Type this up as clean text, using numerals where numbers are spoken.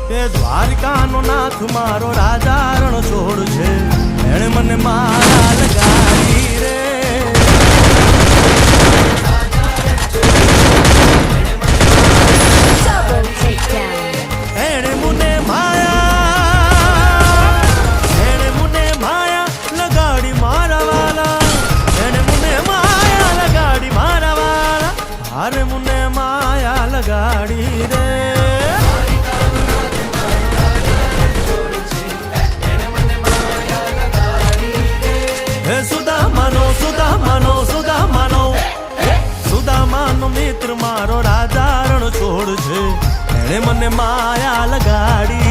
કે દ્વારકાનો નાથ મારો રાજા રણ છોડ છે, એણે મને માયા લગાડી રે. એણે મને માયા લગાડી મારા વાલા, એણે મને માયા લગાડી મારા વાલા, હારે મને માયા લગાડી રે. સુદામાનો મિત્ર મારો રાજા રણ છોડ છે, એણે મને માયા લગાડી